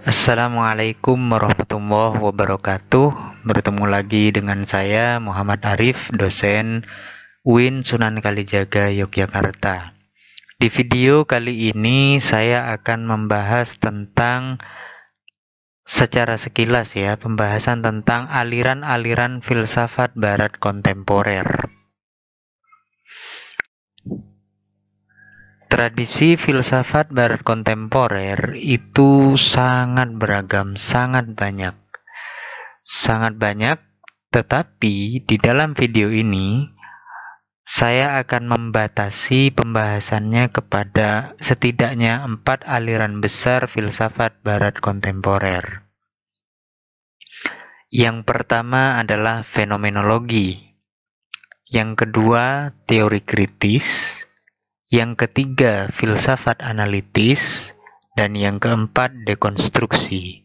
Assalamualaikum warahmatullahi wabarakatuh. Bertemu lagi dengan saya Muhammad Arif, dosen UIN Sunan Kalijaga, Yogyakarta. Di video kali ini saya akan membahas tentang secara sekilas ya, pembahasan tentang aliran-aliran filsafat barat kontemporer. Tradisi filsafat barat kontemporer itu sangat beragam, sangat banyak. Sangat banyak, tetapi di dalam video ini saya akan membatasi pembahasannya kepada setidaknya 4 aliran besar filsafat barat kontemporer. Yang pertama adalah fenomenologi. Yang kedua, teori kritis. Yang ketiga, filsafat analitis. Dan yang keempat, dekonstruksi.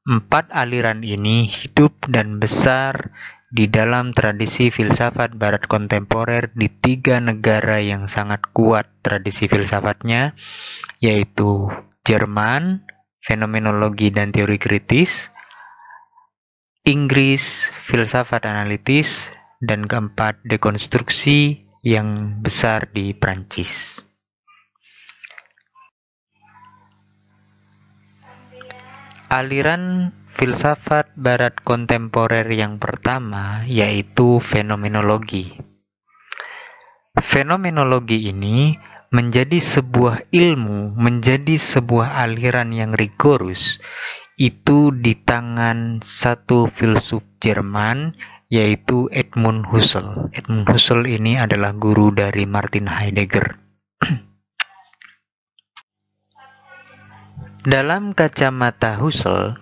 4 aliran ini hidup dan besar di dalam tradisi filsafat barat kontemporer di 3 negara yang sangat kuat tradisi filsafatnya, yaitu Jerman, fenomenologi dan teori kritis, Inggris, filsafat analitis, dan keempat, dekonstruksi yang besar di Prancis. Aliran filsafat barat kontemporer yang pertama yaitu fenomenologi. Fenomenologi ini menjadi sebuah ilmu, menjadi sebuah aliran yang rigorus, itu di tangan satu filsuf Jerman, yaitu Edmund Husserl. Edmund Husserl ini adalah guru dari Martin Heidegger. Dalam kacamata Husserl,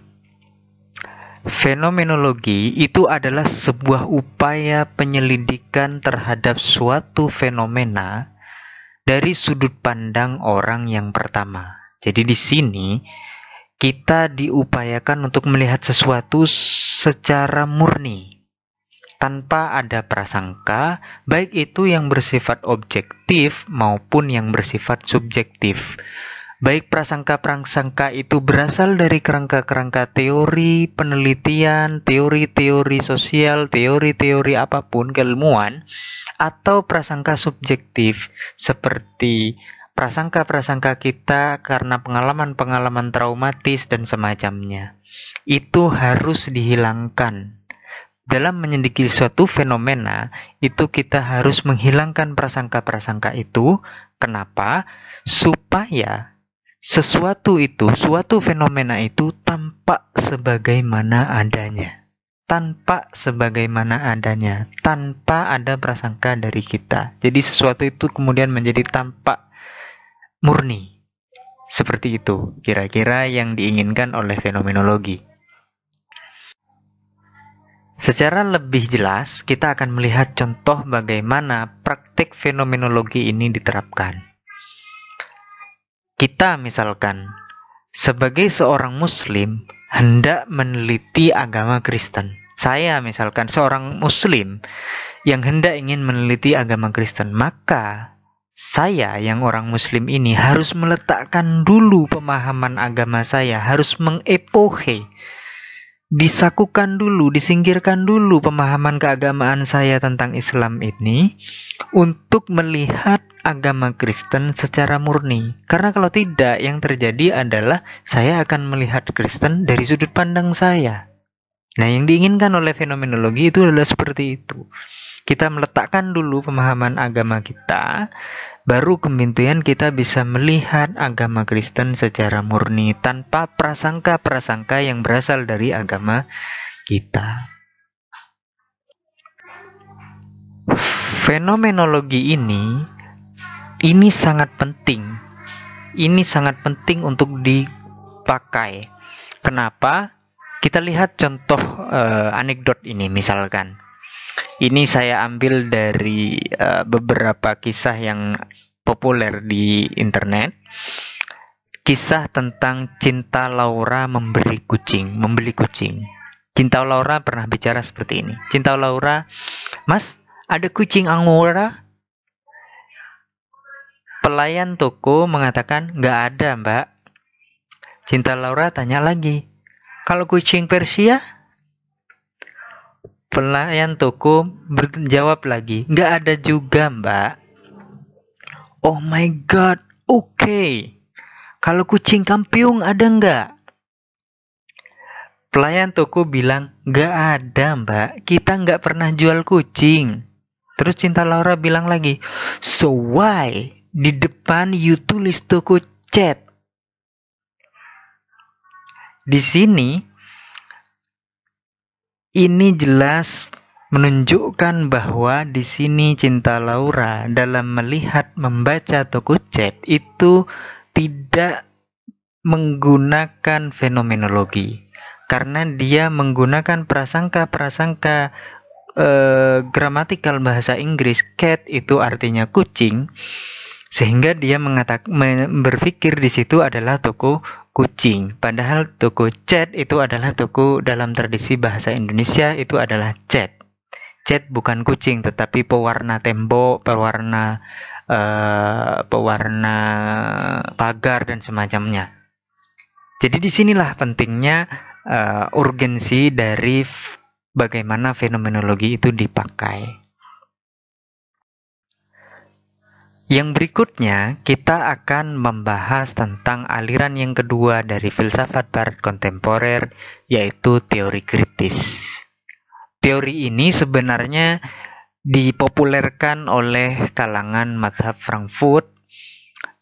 fenomenologi itu adalah sebuah upaya penyelidikan terhadap suatu fenomena dari sudut pandang orang yang pertama. Jadi di sini kita diupayakan untuk melihat sesuatu secara murni, tanpa ada prasangka, baik itu yang bersifat objektif maupun yang bersifat subjektif. Baik prasangka-prasangka itu berasal dari kerangka-kerangka teori penelitian, teori-teori sosial, teori-teori apapun keilmuan, atau prasangka subjektif seperti prasangka-prasangka kita karena pengalaman-pengalaman traumatis dan semacamnya. Itu harus dihilangkan. Dalam menyelidiki suatu fenomena, itu kita harus menghilangkan prasangka-prasangka itu. Kenapa? Supaya sesuatu itu, suatu fenomena itu tampak sebagaimana adanya. Tanpa sebagaimana adanya, tanpa ada prasangka dari kita. Jadi sesuatu itu kemudian menjadi tampak murni. Seperti itu, kira-kira yang diinginkan oleh fenomenologi. Secara lebih jelas, kita akan melihat contoh bagaimana praktik fenomenologi ini diterapkan. Kita misalkan, sebagai seorang muslim, hendak meneliti agama Kristen. Saya misalkan seorang muslim yang hendak ingin meneliti agama Kristen, maka saya yang orang muslim ini harus meletakkan dulu pemahaman agama saya, harus mengepohe, disakukan dulu, disingkirkan dulu pemahaman keagamaan saya tentang Islam ini untuk melihat agama Kristen secara murni. Karena kalau tidak, yang terjadi adalah saya akan melihat Kristen dari sudut pandang saya. Nah, yang diinginkan oleh fenomenologi itu adalah seperti itu. Kita meletakkan dulu pemahaman agama kita, baru kemudian kita bisa melihat agama Kristen secara murni tanpa prasangka-prasangka yang berasal dari agama kita. Fenomenologi ini sangat penting. Ini sangat penting untuk dipakai. Kenapa? Kita lihat contoh anekdot ini misalkan. Ini saya ambil dari beberapa kisah yang populer di internet. Kisah tentang Cinta Laura membeli kucing. Cinta Laura pernah bicara seperti ini. Cinta Laura, "Mas, ada kucing Angora?" Pelayan toko mengatakan, "Nggak ada, Mbak." Cinta Laura tanya lagi, kalau kucing Persia? Pelayan toko berjawab lagi, nggak ada juga, Mbak. Oh my god, oke. Kalau kucing Kampiung ada nggak? Pelayan toko bilang, nggak ada, Mbak. Kita nggak pernah jual kucing. Terus Cinta Laura bilang lagi, so why di depan you tulis toko cat? Di sini ini jelas menunjukkan bahwa di sini Cinta Laura dalam melihat membaca toko cat itu tidak menggunakan fenomenologi, karena dia menggunakan prasangka-prasangka gramatikal bahasa Inggris. Cat itu artinya kucing, sehingga dia berpikir di situ adalah toko kucing. Padahal toko cat itu adalah toko dalam tradisi bahasa Indonesia itu adalah cat. Cat bukan kucing, tetapi pewarna tembok, pewarna pagar dan semacamnya. Jadi disinilah pentingnya urgensi dari bagaimana fenomenologi itu dipakai. Yang berikutnya, kita akan membahas tentang aliran yang kedua dari filsafat barat kontemporer, yaitu teori kritis. Teori ini sebenarnya dipopulerkan oleh kalangan mazhab Frankfurt,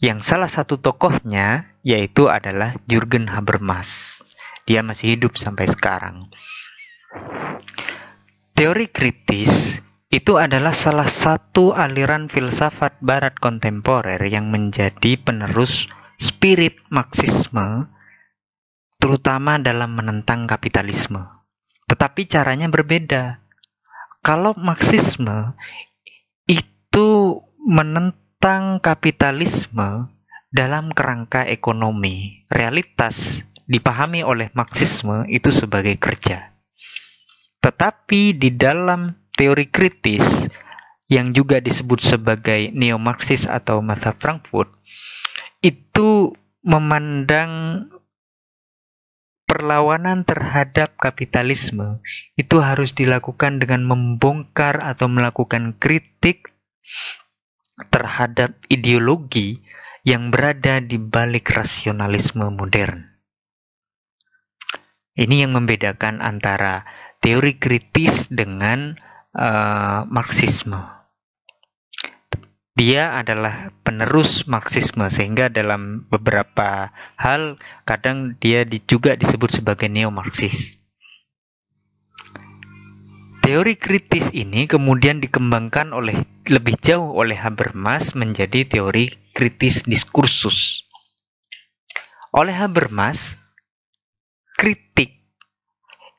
yang salah satu tokohnya yaitu adalah Jürgen Habermas. Dia masih hidup sampai sekarang. Teori kritis itu adalah salah satu aliran filsafat barat kontemporer yang menjadi penerus spirit Marxisme, terutama dalam menentang kapitalisme. Tetapi caranya berbeda. Kalau Marxisme itu menentang kapitalisme dalam kerangka ekonomi, realitas dipahami oleh Marxisme itu sebagai kerja. Tetapi di dalam teori kritis yang juga disebut sebagai neo-Marxis atau mazhab Frankfurt itu memandang perlawanan terhadap kapitalisme itu harus dilakukan dengan membongkar atau melakukan kritik terhadap ideologi yang berada di balik rasionalisme modern. Ini yang membedakan antara teori kritis dengan Marxisme. Dia adalah penerus Marxisme, sehingga dalam beberapa hal kadang dia juga disebut sebagai neo-Marxis. Teori kritis ini kemudian dikembangkan lebih jauh oleh Habermas menjadi teori kritis diskursus. Oleh Habermas, kritik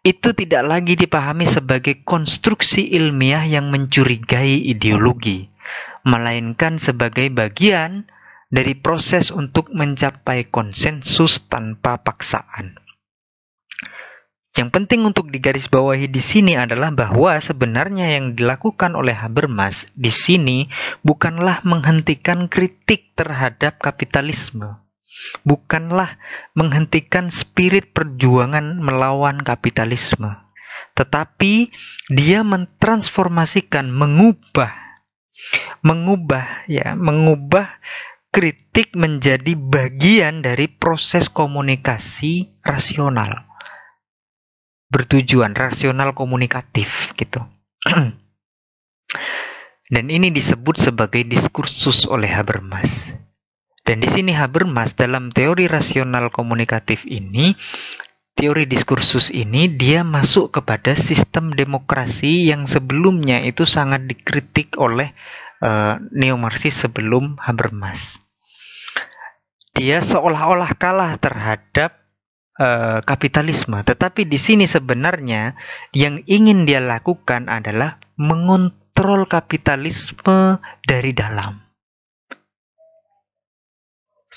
itu tidak lagi dipahami sebagai konstruksi ilmiah yang mencurigai ideologi, melainkan sebagai bagian dari proses untuk mencapai konsensus tanpa paksaan. Yang penting untuk digarisbawahi di sini adalah bahwa sebenarnya yang dilakukan oleh Habermas di sini bukanlah menghentikan kritik terhadap kapitalisme. Bukanlah menghentikan spirit perjuangan melawan kapitalisme, tetapi dia mentransformasikan, mengubah kritik menjadi bagian dari proses komunikasi rasional, bertujuan rasional komunikatif gitu. Dan ini disebut sebagai diskursus oleh Habermas. Dan di sini Habermas dalam teori rasional komunikatif ini, teori diskursus ini, dia masuk kepada sistem demokrasi yang sebelumnya itu sangat dikritik oleh neo-Marxis sebelum Habermas. Dia seolah-olah kalah terhadap kapitalisme, tetapi di sini sebenarnya yang ingin dia lakukan adalah mengontrol kapitalisme dari dalam.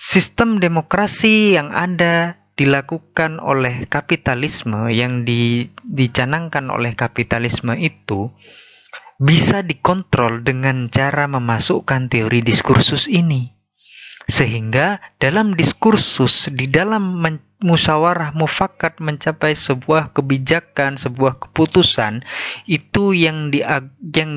Sistem demokrasi yang ada dilakukan oleh kapitalisme, yang dicanangkan oleh kapitalisme itu bisa dikontrol dengan cara memasukkan teori diskursus ini. Sehingga dalam diskursus, di dalam musyawarah mufakat mencapai sebuah kebijakan, sebuah keputusan, itu yang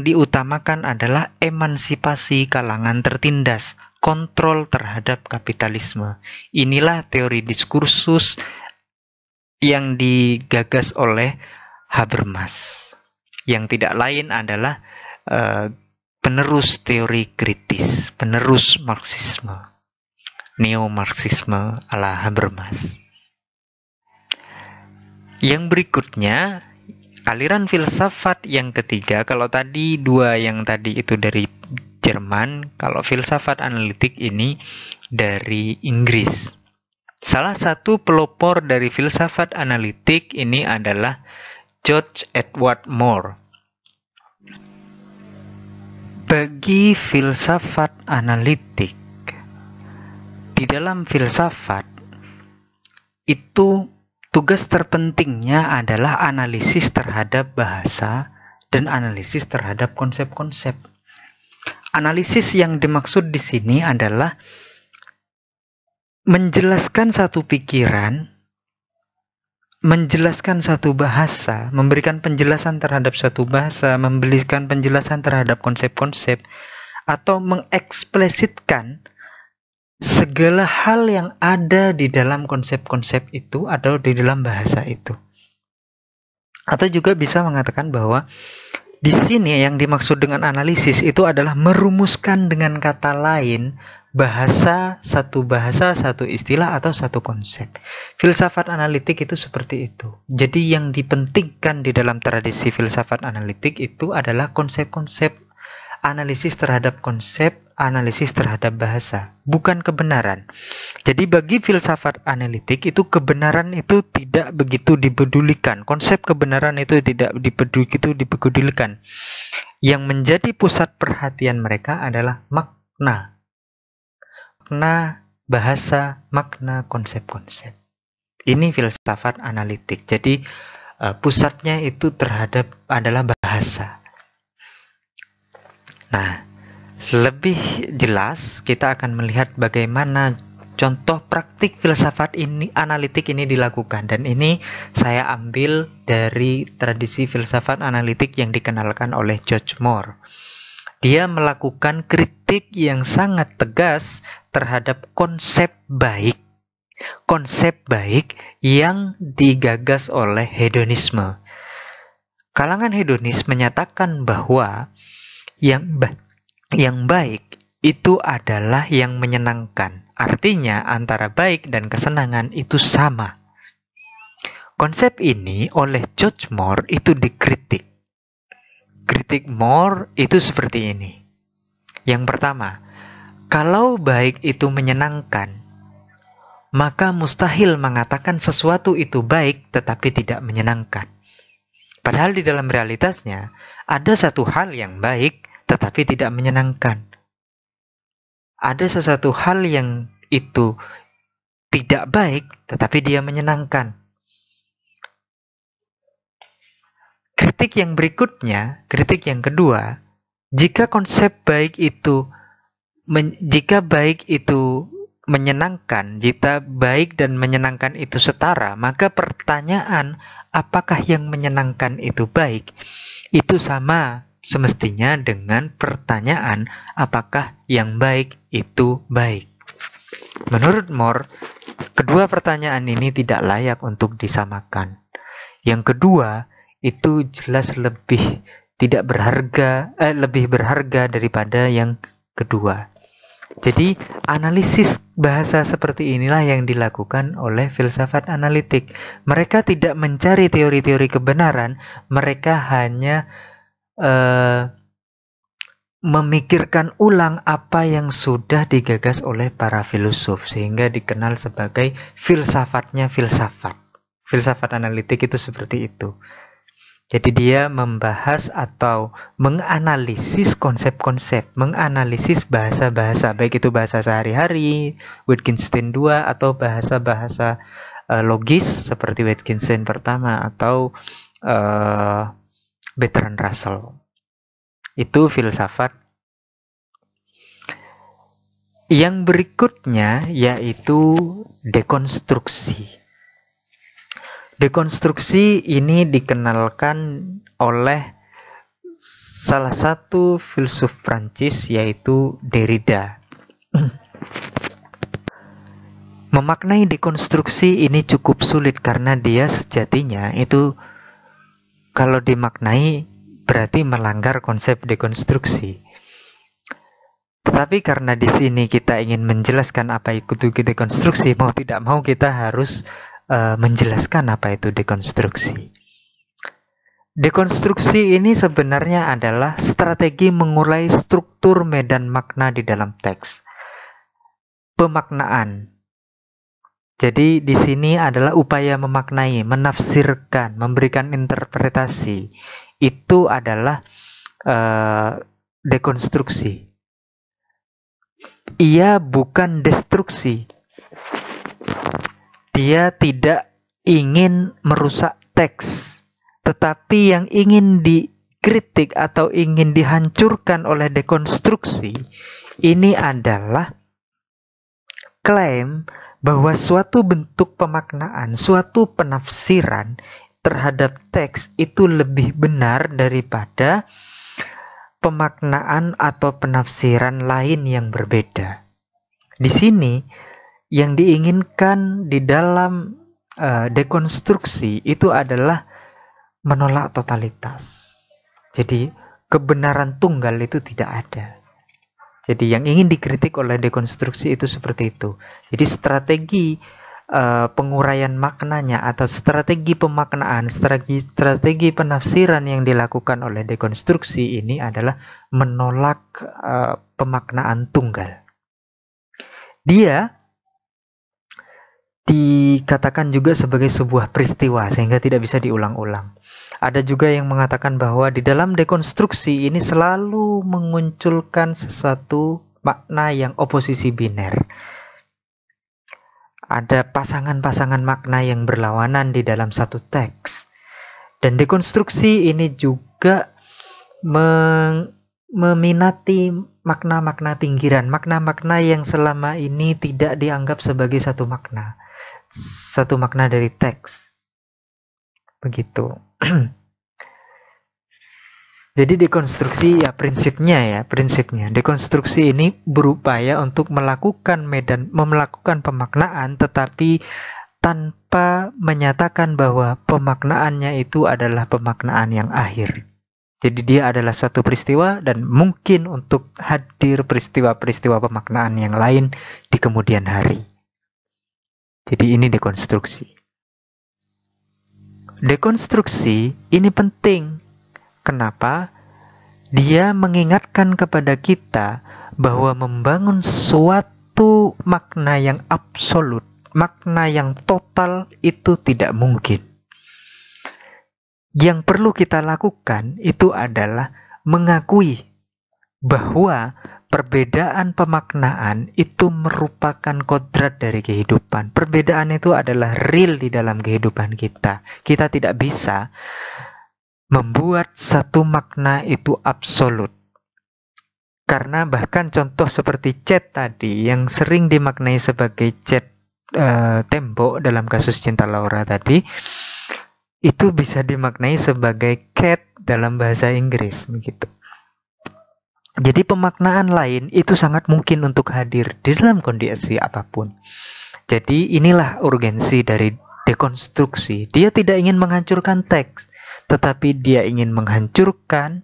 diutamakan adalah emansipasi kalangan tertindas, kontrol terhadap kapitalisme. Inilah teori diskursus yang digagas oleh Habermas, yang tidak lain adalah penerus teori kritis, penerus Marxisme, neo-Marxisme ala Habermas. Yang berikutnya, aliran filsafat yang ketiga. Kalau tadi dua yang tadi itu dari Jerman, kalau filsafat analitik ini dari Inggris. Salah satu pelopor dari filsafat analitik ini adalah George Edward Moore. Bagi filsafat analitik, di dalam filsafat itu tugas terpentingnya adalah analisis terhadap bahasa dan analisis terhadap konsep-konsep. Analisis yang dimaksud di sini adalah menjelaskan satu pikiran, menjelaskan satu bahasa, memberikan penjelasan terhadap satu bahasa, memberikan penjelasan terhadap konsep-konsep, atau mengeksplisitkan segala hal yang ada di dalam konsep-konsep itu atau di dalam bahasa itu. Atau juga bisa mengatakan bahwa di sini yang dimaksud dengan analisis itu adalah merumuskan dengan kata lain satu istilah atau satu konsep. Filsafat analitik itu seperti itu. Jadi yang dipentingkan di dalam tradisi filsafat analitik itu adalah konsep-konsep, analisis terhadap konsep, analisis terhadap bahasa, bukan kebenaran. Jadi bagi filsafat analitik itu kebenaran itu tidak begitu dipedulikan. Konsep kebenaran itu tidak begitu dipedulikan. Yang menjadi pusat perhatian mereka adalah makna. Makna bahasa, makna konsep-konsep. Ini filsafat analitik. Jadi pusatnya itu adalah bahasa. Nah, lebih jelas kita akan melihat bagaimana contoh praktik filsafat analitik ini dilakukan. Dan ini saya ambil dari tradisi filsafat analitik yang dikenalkan oleh George Moore. Dia melakukan kritik yang sangat tegas terhadap konsep baik. Konsep baik yang digagas oleh hedonisme. Kalangan hedonis menyatakan bahwa yang baik itu adalah yang menyenangkan. Artinya antara baik dan kesenangan itu sama. Konsep ini oleh George Moore itu dikritik. Kritik Moore itu seperti ini. Yang pertama, kalau baik itu menyenangkan, maka mustahil mengatakan sesuatu itu baik tetapi tidak menyenangkan. Padahal di dalam realitasnya, ada satu hal yang baik tetapi tidak menyenangkan. Ada sesuatu hal yang itu tidak baik tetapi dia menyenangkan. Kritik yang berikutnya, kritik yang kedua, jika baik itu menyenangkan, jika baik dan menyenangkan itu setara, maka pertanyaan apakah yang menyenangkan itu baik, itu sama semestinya dengan pertanyaan apakah yang baik itu baik. Menurut Moore, kedua pertanyaan ini tidak layak untuk disamakan. Yang kedua, itu jelas lebih berharga daripada yang kedua. Jadi analisis bahasa seperti inilah yang dilakukan oleh filsafat analitik. Mereka tidak mencari teori-teori kebenaran, mereka hanya memikirkan ulang apa yang sudah digagas oleh para filosof, sehingga dikenal sebagai filsafatnya filsafat. Filsafat analitik itu seperti itu. Jadi dia membahas atau menganalisis konsep-konsep, menganalisis bahasa-bahasa, baik itu bahasa sehari-hari, Wittgenstein 2, atau bahasa-bahasa logis seperti Wittgenstein pertama, atau Bertrand Russell. Itu filsafat. Yang berikutnya yaitu dekonstruksi. Dekonstruksi ini dikenalkan oleh salah satu filsuf Prancis, yaitu Derrida. Memaknai dekonstruksi ini cukup sulit karena dia sejatinya itu kalau dimaknai berarti melanggar konsep dekonstruksi. Tetapi karena di sini kita ingin menjelaskan apa itu dekonstruksi, mau tidak mau kita harus menjelaskan apa itu dekonstruksi. Dekonstruksi ini sebenarnya adalah strategi mengurai struktur medan makna di dalam teks. Pemaknaan. Jadi di sini adalah upaya memaknai, menafsirkan, memberikan interpretasi. Itu adalah dekonstruksi. Ia bukan destruksi. Dia tidak ingin merusak teks, tetapi yang ingin dikritik atau ingin dihancurkan oleh dekonstruksi ini adalah klaim bahwa suatu bentuk pemaknaan, suatu penafsiran terhadap teks itu lebih benar daripada pemaknaan atau penafsiran lain yang berbeda. Di sini yang diinginkan di dalam dekonstruksi itu adalah menolak totalitas. Jadi kebenaran tunggal itu tidak ada. Jadi yang ingin dikritik oleh dekonstruksi itu seperti itu. Jadi strategi penguraian maknanya atau strategi pemaknaan, strategi penafsiran yang dilakukan oleh dekonstruksi ini adalah menolak pemaknaan tunggal. Dia dikatakan juga sebagai sebuah peristiwa sehingga tidak bisa diulang-ulang. Ada juga yang mengatakan bahwa di dalam dekonstruksi ini selalu mengunculkan sesuatu makna yang oposisi biner. Ada pasangan-pasangan makna yang berlawanan di dalam satu teks. Dan dekonstruksi ini juga meminati makna-makna pinggiran, makna-makna yang selama ini tidak dianggap sebagai satu makna dari teks. Begitu. Jadi dekonstruksi prinsipnya dekonstruksi ini berupaya untuk melakukan pemaknaan tetapi tanpa menyatakan bahwa pemaknaannya itu adalah pemaknaan yang akhir. Jadi dia adalah suatu peristiwa dan mungkin untuk hadir peristiwa-peristiwa pemaknaan yang lain di kemudian hari. Jadi ini dekonstruksi. Dekonstruksi ini penting. Kenapa? Dia mengingatkan kepada kita bahwa membangun suatu makna yang absolut, makna yang total itu tidak mungkin. Yang perlu kita lakukan itu adalah mengakui bahwa perbedaan pemaknaan itu merupakan kodrat dari kehidupan. Perbedaan itu adalah real di dalam kehidupan kita. Kita tidak bisa membuat satu makna itu absolut. Karena bahkan contoh seperti cat tadi yang sering dimaknai sebagai cat tembok dalam kasus Cinta Laura tadi, itu bisa dimaknai sebagai cat dalam bahasa Inggris begitu. Jadi pemaknaan lain itu sangat mungkin untuk hadir di dalam kondisi apapun. Jadi inilah urgensi dari dekonstruksi. Dia tidak ingin menghancurkan teks, tetapi dia ingin menghancurkan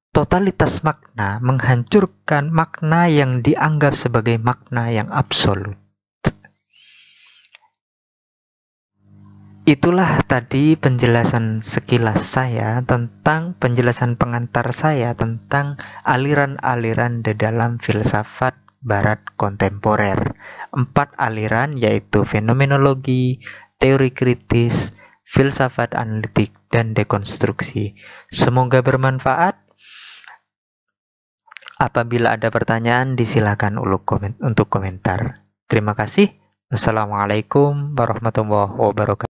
totalitas makna, menghancurkan makna yang dianggap sebagai makna yang absolut. Itulah tadi penjelasan sekilas saya tentang penjelasan pengantar saya tentang aliran-aliran di dalam filsafat barat kontemporer. 4 aliran yaitu fenomenologi, teori kritis, filsafat analitik, dan dekonstruksi. Semoga bermanfaat. Apabila ada pertanyaan, disilakan untuk komentar. Terima kasih. Wassalamualaikum warahmatullahi wabarakatuh.